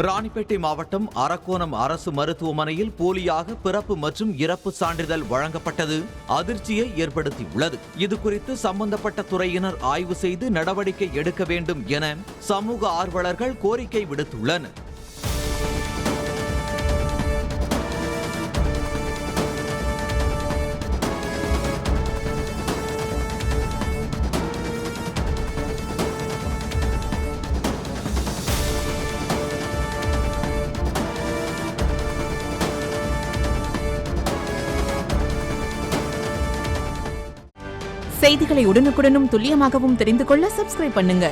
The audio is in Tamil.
ராணிப்பேட்டை மாவட்டம் அரக்கோணம் அரசு மருத்துவமனையில் போலியாக பிறப்பு மற்றும் இறப்பு சான்றிதழ் வழங்கப்பட்டது அதிர்ச்சியை ஏற்படுத்தியுள்ளது. இதுகுறித்து சம்பந்தப்பட்ட துறையினர் ஆய்வு செய்து நடவடிக்கை எடுக்க வேண்டும் என சமூக ஆர்வலர்கள் கோரிக்கை விடுத்துள்ளனர். செய்திகளை உடனுக்குடனும் துல்லியமாகவும் தெரிந்து கொள்ள சப்ஸ்கிரைப் பண்ணுங்க.